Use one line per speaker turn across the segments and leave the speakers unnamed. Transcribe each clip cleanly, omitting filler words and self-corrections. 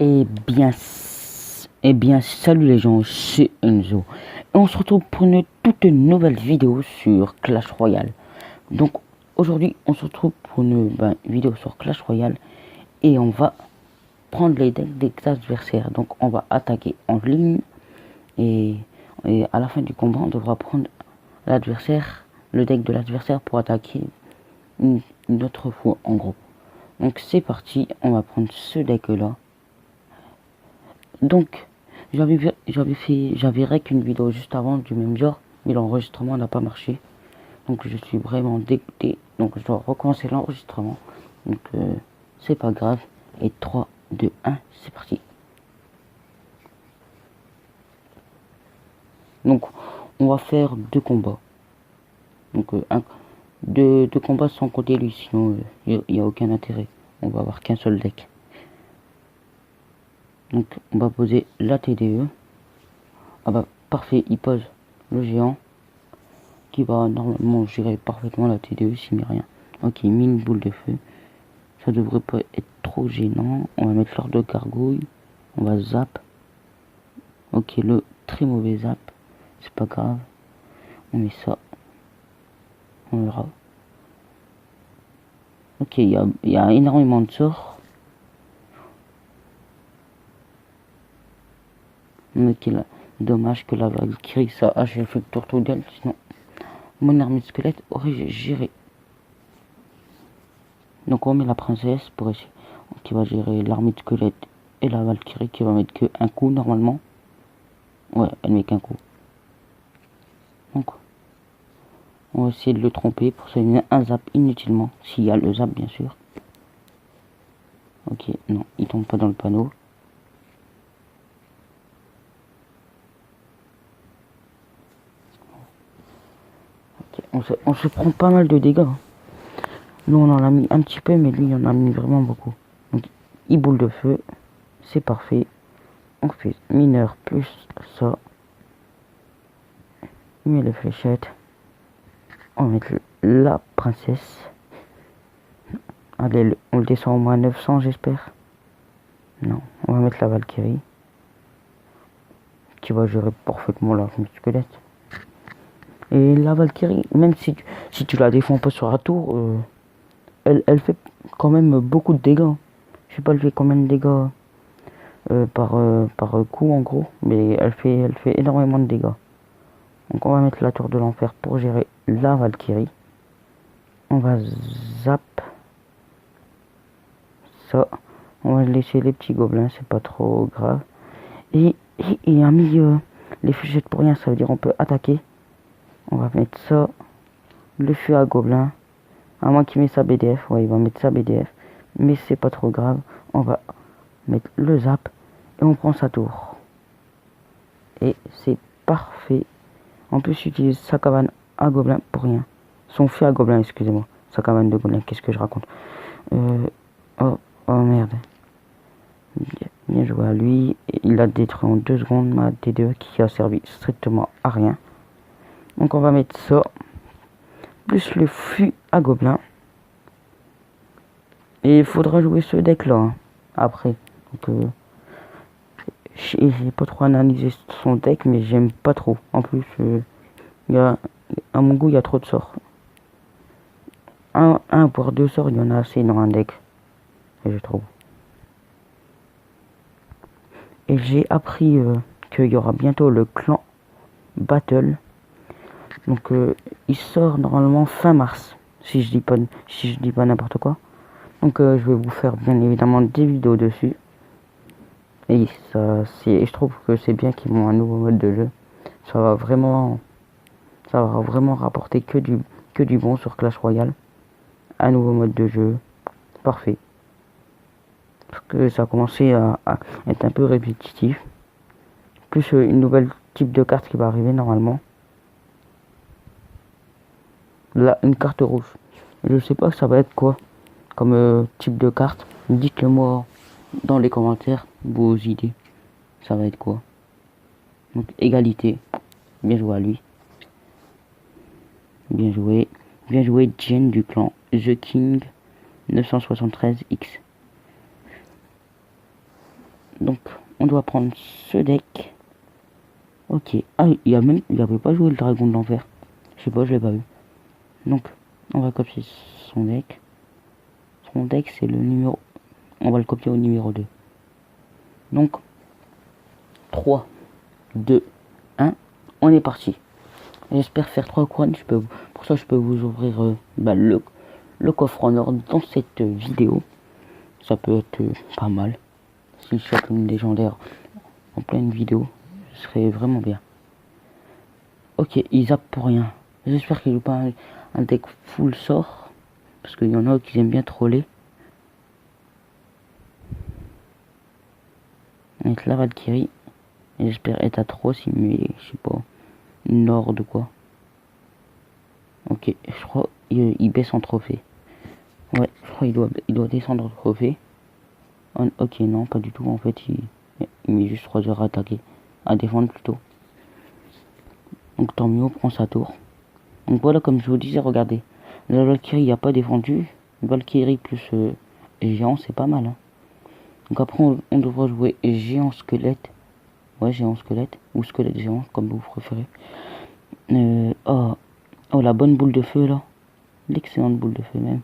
Eh bien, salut les gens, c'est Enzo. Et on se retrouve pour une toute nouvelle vidéo sur Clash Royale. Donc, aujourd'hui, on se retrouve pour une vidéo sur Clash Royale. Et on va prendre les decks des adversaires. Donc, on va attaquer en ligne. Et à la fin du combat, on devra prendre l'adversaire, le deck de l'adversaire pour attaquer une autre fois, en gros. Donc, c'est parti, on va prendre ce deck-là. Donc, j'avais rec une vidéo juste avant du même genre, mais l'enregistrement n'a pas marché. Donc, je suis vraiment dégoûté. Donc, je dois recommencer l'enregistrement. Donc, c'est pas grave. Et 3, 2, 1, c'est parti. Donc, on va faire 2 combats. Donc, deux combats sans compter lui, sinon il n'y a aucun intérêt. On va avoir qu'un seul deck. Donc, on va poser la TDE. Ah bah, parfait, il pose le géant qui va normalement gérer parfaitement la TDE s'il met rien. Ok, il met une boule de feu. Ça devrait pas être trop gênant. On va mettre fleur de gargouille. On va zap. Ok, le très mauvais zap. C'est pas grave. On met ça. On verra. Ok, il y a énormément de sorts. Ok, là. Dommage que la Valkyrie, ça a fait le tour tout d'elle. Sinon, mon armée de squelette aurait géré. Donc on met la princesse pour essayer, qui va gérer l'armée de squelette et la Valkyrie qui va mettre que un coup normalement. Ouais, elle met qu'un coup. Donc on va essayer de le tromper pour ça il met un zap inutilement, s'il y a le zap bien sûr. Ok, non, il tombe pas dans le panneau. Okay, on se prend pas mal de dégâts. Nous on en a mis un petit peu, mais lui il en a mis vraiment beaucoup. Donc il boule de feu, c'est parfait. On fait mineur plus ça. Il met les fléchettes. On va mettre la princesse. Allez, on le descend au moins 900 j'espère. Non, on va mettre la Valkyrie. Qui va gérer parfaitement l'armée de squelette. Et la Valkyrie, même si tu la défends pas sur un tour, elle fait quand même beaucoup de dégâts. Je sais pas elle fait combien de dégâts par coup en gros, mais elle fait énormément de dégâts. Donc on va mettre la tour de l'enfer pour gérer la Valkyrie. On va zap ça. On va laisser les petits gobelins, c'est pas trop grave. Et il a mis les fléchettes pour rien, ça veut dire on peut attaquer. On va mettre ça, le feu à gobelin. À moins qu'il mette sa BDF, ouais il va mettre sa BDF. Mais c'est pas trop grave. On va mettre le zap et on prend sa tour. Et c'est parfait. En plus j'utilise sa cabane à gobelin pour rien. Son feu à gobelin, excusez-moi. Sa cabane de gobelin, qu'est-ce que je raconte. Oh merde. Bien joué à lui. Il a détruit en 2 secondes ma T2 qui a servi strictement à rien. Donc on va mettre ça. Plus le fût à gobelin. Et il faudra jouer ce deck là. Hein, après. Donc j'ai pas trop analysé son deck. Mais j'aime pas trop. En plus à mon goût il y a trop de sorts. Un voire 2 sorts il y en a assez dans un deck. Et je trouve. Et j'ai appris qu'il y aura bientôt le clan Battle. Donc il sort normalement fin mars. Si je dis pas n'importe quoi. Donc je vais vous faire bien évidemment des vidéos dessus. Et je trouve que c'est bien qu'ils ont un nouveau mode de jeu. Ça va vraiment rapporter que du bon sur Clash Royale. Un nouveau mode de jeu. Parfait. Parce que ça a commencé à être un peu répétitif. Plus une nouvelle type de carte qui va arriver normalement. Là, une carte rouge. Je sais pas ça va être quoi comme type de carte. Dites-le moi dans les commentaires vos idées. Ça va être quoi. Donc égalité. Bien joué à lui. Bien joué. Bien joué Jen du clan The King 973X. Donc, on doit prendre ce deck. Ok. Ah, il avait pas joué le dragon de l'enfer. Je sais pas, je l'ai pas vu. Donc, on va copier son deck. Son deck, c'est le numéro... On va le copier au numéro 2. Donc, 3, 2, 1. On est parti. J'espère faire 3 couronnes. Pour ça, je peux vous ouvrir le coffre en or dans cette vidéo. Ça peut être pas mal. Si je chope une légendaire en pleine vidéo, ce serait vraiment bien. Ok, il zappe pour rien. J'espère qu'il joue pas un deck full sort. Parce qu'il y en a qui aiment bien troller. Avec la Valkyrie. Et j'espère être à 3 si mais je sais pas. Nord de quoi. Ok, je crois il baisse en trophée. Ouais, je crois il doit descendre en trophée. Ok, non, pas du tout. En fait, il met juste 3 heures à attaquer. À défendre plutôt. Donc tant mieux, on prend sa tour. Donc voilà, comme je vous disais, regardez. La Valkyrie n'a pas défendu. Valkyrie plus géant, c'est pas mal. Hein. Donc après, on devra jouer géant squelette. Ouais, géant squelette. Ou squelette géant, comme vous préférez. Oh, la bonne boule de feu, là. L'excellente boule de feu, même.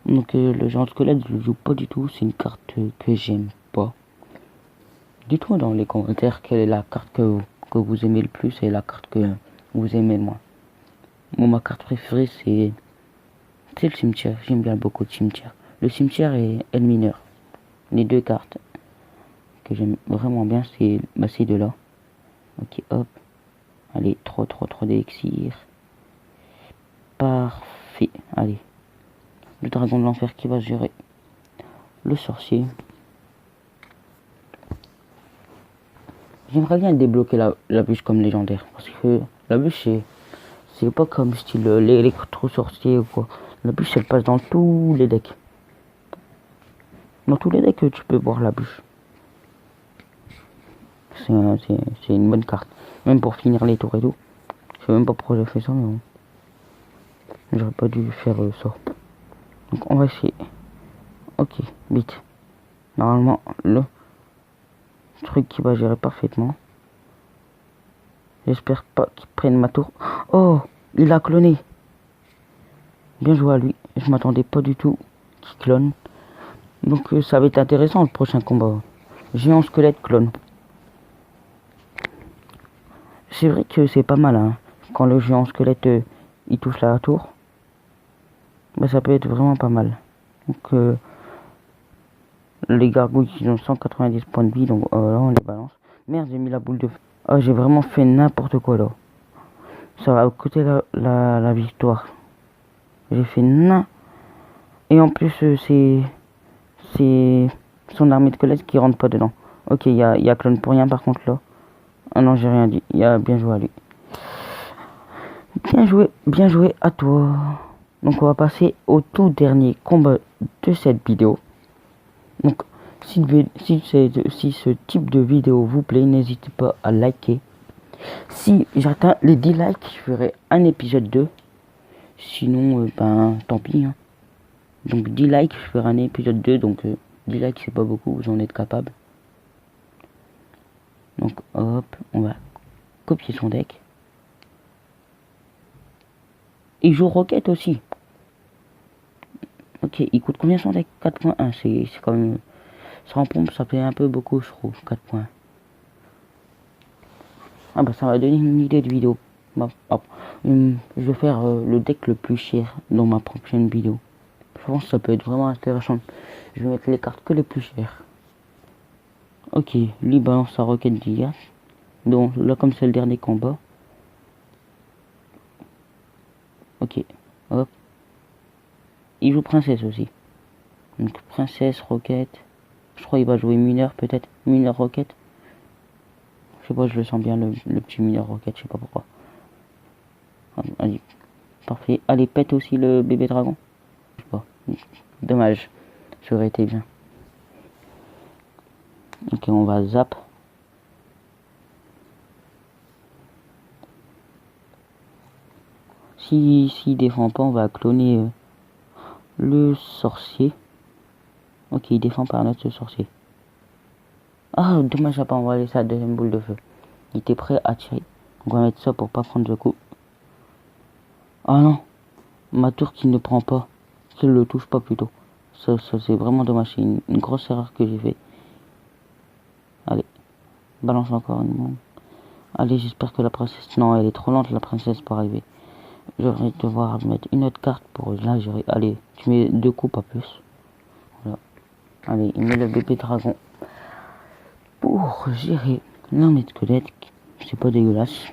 Donc le géant squelette, je le joue pas du tout. C'est une carte que j'aime pas. Dites-moi dans les commentaires quelle est la carte que vous aimez le plus et la carte que vous aimez le moins. Moi, ma carte préférée, c'est le cimetière. J'aime bien beaucoup le cimetière. Le cimetière et le mineur. Les deux cartes que j'aime vraiment bien, c'est ces deux-là. Ok, hop. Allez, 3 d'élixir. Parfait. Allez. Le dragon de l'enfer qui va gérer le sorcier. J'aimerais bien débloquer la bûche comme légendaire. Parce que la bûche, c'est pas comme style l'électro-sorcier ou quoi. La bûche, elle passe dans tous les decks. Dans tous les decks, tu peux voir la bûche. C'est une bonne carte. Même pour finir les tours et tout. Je sais même pas pourquoi j'ai fait ça, mais bon. J'aurais pas dû faire ça. Donc on va essayer. Ok, vite. Normalement, le truc qui va gérer parfaitement. J'espère pas qu'il prenne ma tour. Oh, il a cloné. Bien joué à lui. Je m'attendais pas du tout qu'il clone. Donc ça va être intéressant le prochain combat. Géant squelette clone. C'est vrai que c'est pas mal, hein. Quand le géant squelette il touche la tour. Bah, ça peut être vraiment pas mal. Donc les gargouilles qui ont 190 points de vie. Donc là on les balance. Merde, j'ai mis la boule de feu. Oh, j'ai vraiment fait n'importe quoi là. Ça va coûter la victoire. J'ai fait n'importe. Et en plus c'est son armée de squelette qui rentre pas dedans. Ok, il y a clone pour rien par contre là. Ah non, j'ai rien dit. Il a bien joué à lui. Bien joué à toi. Donc on va passer au tout dernier combat de cette vidéo. Donc si ce type de vidéo vous plaît, n'hésitez pas à liker. Si j'atteins les 10 likes, je ferai un épisode 2. Sinon, ben tant pis. Hein. Donc 10 likes, je ferai un épisode 2. Donc 10 likes, c'est pas beaucoup, vous en êtes capable. Donc hop, on va copier son deck. Il joue Rocket aussi. Ok, il coûte combien son deck? 4.1, c'est quand même... Sans pompe, ça fait un peu beaucoup, je trouve, 4 points. Ah bah ça va donner une idée de vidéo. Bah, je vais faire le deck le plus cher dans ma prochaine vidéo. Je pense que ça peut être vraiment intéressant. Je vais mettre les cartes que les plus chères. Ok, lui balance sa roquette d'hier. Donc là comme c'est le dernier combat. Ok, hop. Il joue princesse aussi. Donc princesse, roquette. Je crois qu'il va jouer mineur peut-être. Mineur roquette. Je sais pas, je le sens bien le petit mineur roquette, je sais pas pourquoi. Allez, parfait. Allez, pète aussi le bébé dragon. Je sais pas. Dommage. Ça aurait été bien. Ok, on va zap. S'il défend pas, on va cloner le sorcier. Ok, il défend par notre sorcier. Ah, dommage, j'ai pas envoyé sa deuxième boule de feu. Il était prêt à tirer. On va mettre ça pour pas prendre le coup. Ah non, ma tour qui ne prend pas. Qu'elle le touche pas plutôt. Ça c'est vraiment dommage. C'est une grosse erreur que j'ai fait. Allez, balance encore une bombe. Allez, j'espère que la princesse... Non, elle est trop lente la princesse pour arriver. Je vais devoir mettre une autre carte pour la gérer. Allez, tu mets 2 coups, pas plus. Voilà. Allez, il met le bébé dragon pour gérer l'armée de squelettes. C'est pas dégueulasse.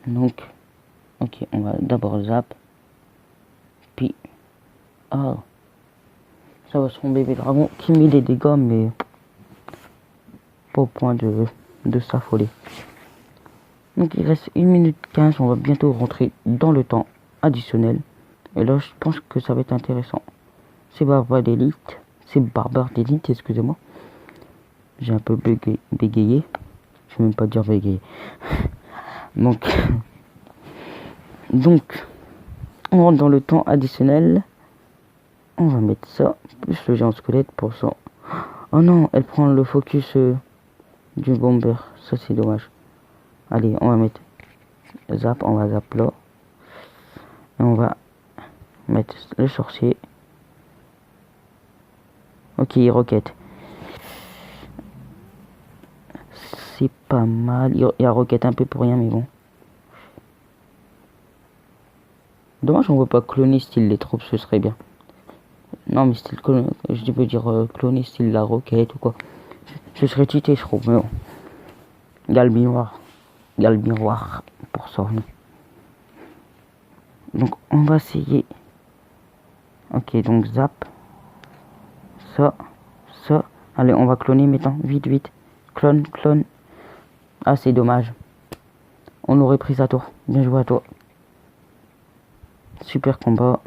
Donc, ok, on va d'abord zap. Puis, ah, ça va son bébé dragon qui met des dégâts, mais pas au point de s'affoler. Donc il reste 1 minute 15, on va bientôt rentrer dans le temps additionnel. Et là je pense que ça va être intéressant. C'est barbare d'élite. C'est barbare d'élite, excusez-moi. J'ai un peu bégayé. Je vais même pas dire bégayer. donc, on rentre dans le temps additionnel. On va mettre ça, plus le géant squelette pour ça. Oh non, elle prend le focus du bomber. Ça c'est dommage. Allez, on va mettre zap, on va zap là. Et on va mettre le sorcier. Ok, roquette. C'est pas mal. Il y a roquette un peu pour rien, mais bon. Dommage, on veut pas cloner style les troupes, ce serait bien. Non, mais style, je veux dire cloner style la roquette ou quoi. Ce serait cheaté, je trouve, mais bon. Il y a le miroir. Il y a le miroir pour ça. Donc, on va essayer. Ok, donc zap. Ça. Allez, on va cloner maintenant. Vite. Clone. Ah, c'est dommage. On aurait pris sa tour. Bien joué à toi. Super combat.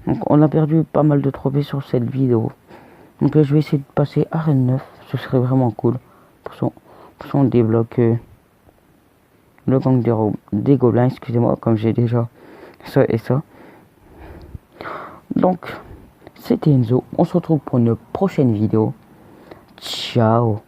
Donc, on a perdu pas mal de trophées sur cette vidéo. Donc là, je vais essayer de passer arène 9. Ce serait vraiment cool. Pour ça, on débloque le gang des gobelins. Excusez-moi, comme j'ai déjà ça et ça. Donc, c'était Enzo. On se retrouve pour une prochaine vidéo. Ciao.